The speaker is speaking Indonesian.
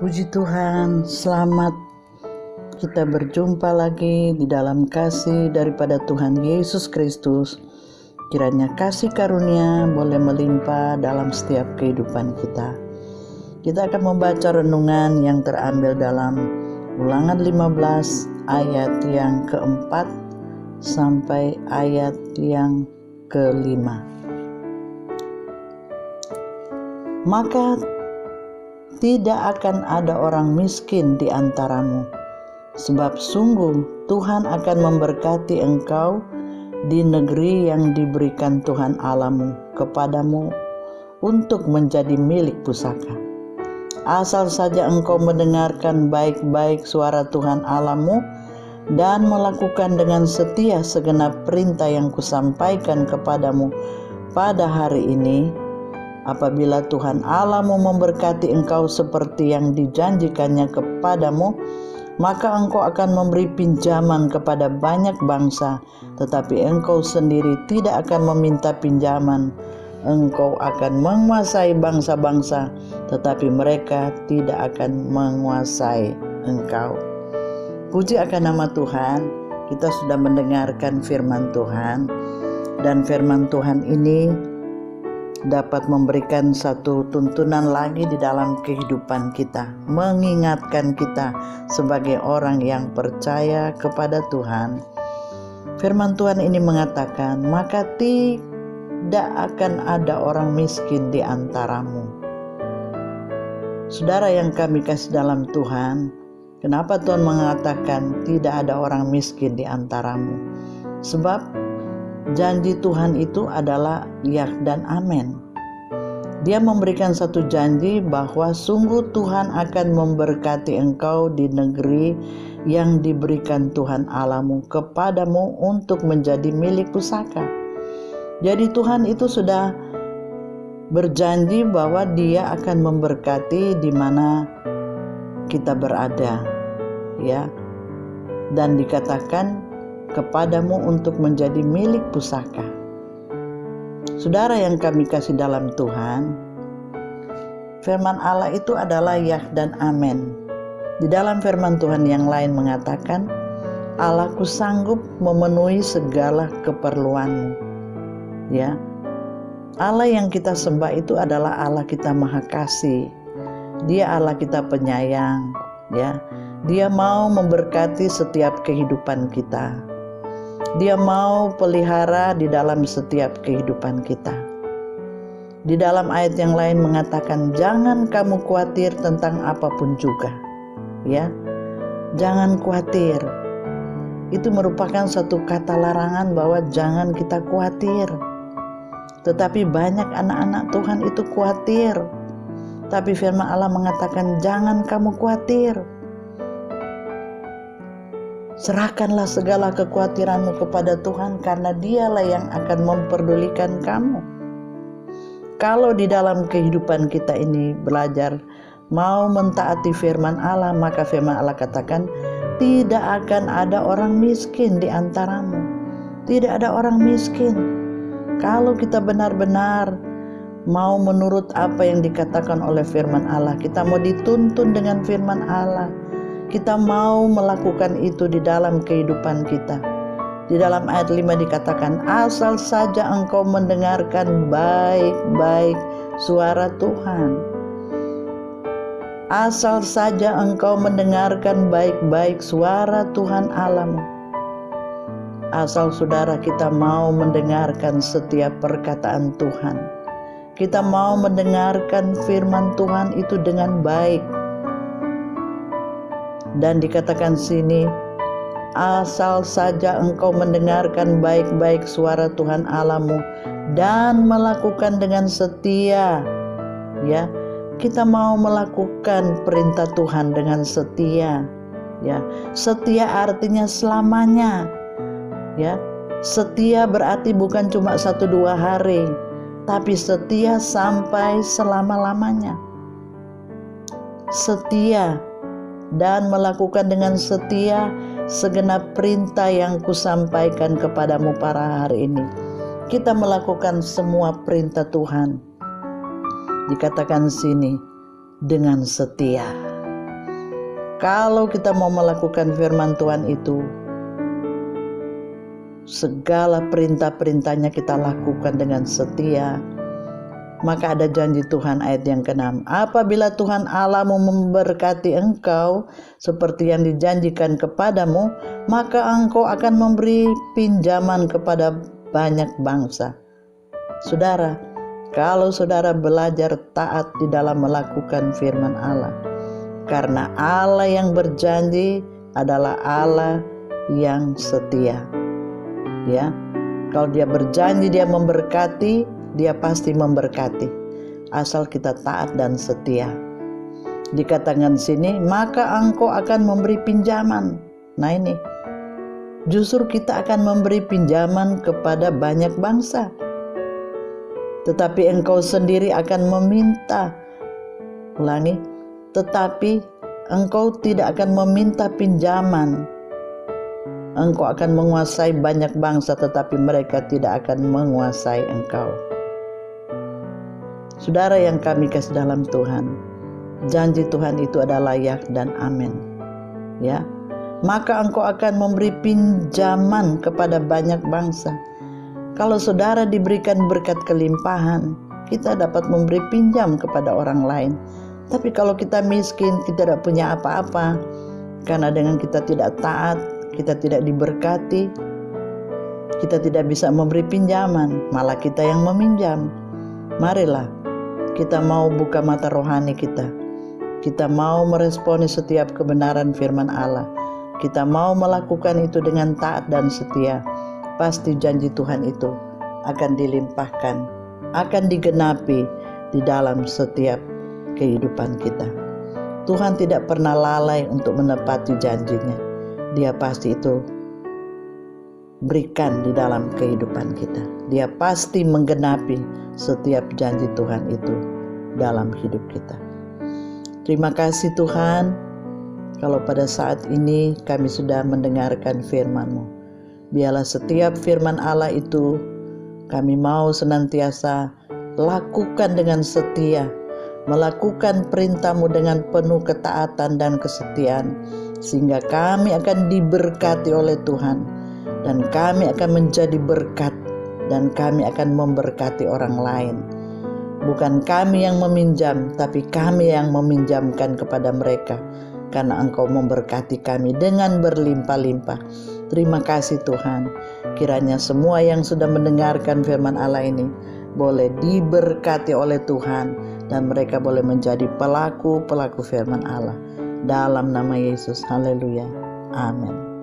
Puji Tuhan, selamat kita berjumpa lagi di dalam kasih daripada Tuhan Yesus Kristus. Kiranya kasih karunia boleh melimpah dalam setiap kehidupan kita. Kita akan membaca renungan yang terambil dalam Ulangan 15 ayat yang keempat sampai ayat yang kelima. Maka tidak akan ada orang miskin di antaramu, sebab sungguh Tuhan akan memberkati engkau di negeri yang diberikan Tuhan Allahmu kepadamu untuk menjadi milik pusaka. Asal saja engkau mendengarkan baik-baik suara Tuhan Allahmu dan melakukan dengan setia segenap perintah yang kusampaikan kepadamu pada hari ini. Apabila Tuhan Allahmu memberkati engkau seperti yang dijanjikannya kepadamu, maka engkau akan memberi pinjaman kepada banyak bangsa, tetapi engkau sendiri tidak akan meminta pinjaman. Engkau akan menguasai bangsa-bangsa, tetapi mereka tidak akan menguasai engkau. Puji akan nama Tuhan. Kita sudah mendengarkan firman Tuhan, dan firman Tuhan ini dapat memberikan satu tuntunan lagi di dalam kehidupan kita, mengingatkan kita sebagai orang yang percaya kepada Tuhan. Firman Tuhan ini mengatakan, maka tidak akan ada orang miskin di antaramu. Saudara yang kami kasih dalam Tuhan, kenapa Tuhan mengatakan tidak ada orang miskin di antaramu? Sebab janji Tuhan itu adalah ya dan amin. Dia memberikan satu janji bahwa sungguh Tuhan akan memberkati engkau di negeri yang diberikan Tuhan Allahmu kepadamu untuk menjadi milik pusaka. Jadi Tuhan itu sudah berjanji bahwa Dia akan memberkati di mana kita berada, ya. Dan dikatakan kepadamu untuk menjadi milik pusaka. Saudara yang kami kasih dalam Tuhan, firman Allah itu adalah ya dan amin. Di dalam firman Tuhan yang lain mengatakan, Allahku sanggup memenuhi segala keperluanmu. Ya, Allah yang kita sembah itu adalah Allah kita Maha Kasih. Dia Allah kita penyayang, ya. Dia mau memberkati setiap kehidupan kita. Dia mau pelihara di dalam setiap kehidupan kita. Di dalam ayat yang lain mengatakan, jangan kamu khawatir tentang apapun juga. Ya, jangan khawatir. Itu merupakan satu kata larangan bahwa jangan kita khawatir. Tetapi banyak anak-anak Tuhan itu khawatir. Tapi firman Allah mengatakan, jangan kamu khawatir. Serahkanlah segala kekhawatiranmu kepada Tuhan, karena Dialah yang akan memperdulikan kamu. Kalau di dalam kehidupan kita ini belajar mau mentaati firman Allah, maka firman Allah katakan tidak akan ada orang miskin di antaramu. Tidak ada orang miskin. Kalau kita benar-benar mau menurut apa yang dikatakan oleh firman Allah, kita mau dituntun dengan firman Allah, kita mau melakukan itu di dalam kehidupan kita. Di dalam ayat 5 dikatakan, asal saja engkau mendengarkan baik-baik suara Tuhan. Asal saja engkau mendengarkan baik-baik suara Tuhan Allahmu. Asal saudara kita mau mendengarkan setiap perkataan Tuhan. Kita mau mendengarkan firman Tuhan itu dengan baik. Dan dikatakan sini, asal saja engkau mendengarkan baik-baik suara Tuhan Allahmu dan melakukan dengan setia. Ya, kita mau melakukan perintah Tuhan dengan setia. Ya, setia artinya selamanya. Ya, setia berarti bukan cuma 1-2 hari, tapi setia sampai selama-lamanya. Setia dan melakukan dengan setia segenap perintah yang kusampaikan kepadamu pada hari ini. Kita melakukan semua perintah Tuhan. Dikatakan sini dengan setia. Kalau kita mau melakukan firman Tuhan itu, segala perintah-perintahnya kita lakukan dengan setia, maka ada janji Tuhan ayat yang ke-6. Apabila Tuhan Allahmu memberkati engkau seperti yang dijanjikan kepadamu, maka engkau akan memberi pinjaman kepada banyak bangsa. Saudara, kalau saudara belajar taat di dalam melakukan firman Allah, karena Allah yang berjanji adalah Allah yang setia. Ya, kalau dia berjanji dia memberkati, dia pasti memberkati. Asal kita taat dan setia. Dikatakan sini, maka engkau akan memberi pinjaman. Nah ini, justru kita akan memberi pinjaman kepada banyak bangsa. Tetapi engkau sendiri akan meminta. Ulangi, tetapi engkau tidak akan meminta pinjaman. Engkau akan menguasai banyak bangsa, tetapi mereka tidak akan menguasai engkau. Saudara yang kami kasih dalam Tuhan, janji Tuhan itu adalah ya dan amin. Ya, maka engkau akan memberi pinjaman kepada banyak bangsa. Kalau saudara diberikan berkat kelimpahan, kita dapat memberi pinjam kepada orang lain. Tapi kalau kita miskin, kita tidak punya apa-apa, karena dengan kita tidak taat, kita tidak diberkati, kita tidak bisa memberi pinjaman, malah kita yang meminjam. Marilah kita mau buka mata rohani kita. Kita mau meresponi setiap kebenaran firman Allah. Kita mau melakukan itu dengan taat dan setia. Pasti janji Tuhan itu akan dilimpahkan, akan digenapi di dalam setiap kehidupan kita. Tuhan tidak pernah lalai untuk menepati janjinya. Dia pasti itu berikan di dalam kehidupan kita. Dia pasti menggenapi setiap janji Tuhan itu dalam hidup kita. Terima kasih Tuhan, kalau pada saat ini kami sudah mendengarkan firman-Mu. Biarlah setiap firman Allah itu kami mau senantiasa lakukan dengan setia, melakukan perintah-Mu dengan penuh ketaatan dan kesetiaan, sehingga kami akan diberkati oleh Tuhan, dan kami akan menjadi berkat, dan kami akan memberkati orang lain. Bukan kami yang meminjam, tapi kami yang meminjamkan kepada mereka, karena Engkau memberkati kami dengan berlimpah-limpah. Terima kasih Tuhan, kiranya semua yang sudah mendengarkan firman Allah ini boleh diberkati oleh Tuhan, dan mereka boleh menjadi pelaku-pelaku firman Allah. Dalam nama Yesus, haleluya, amin.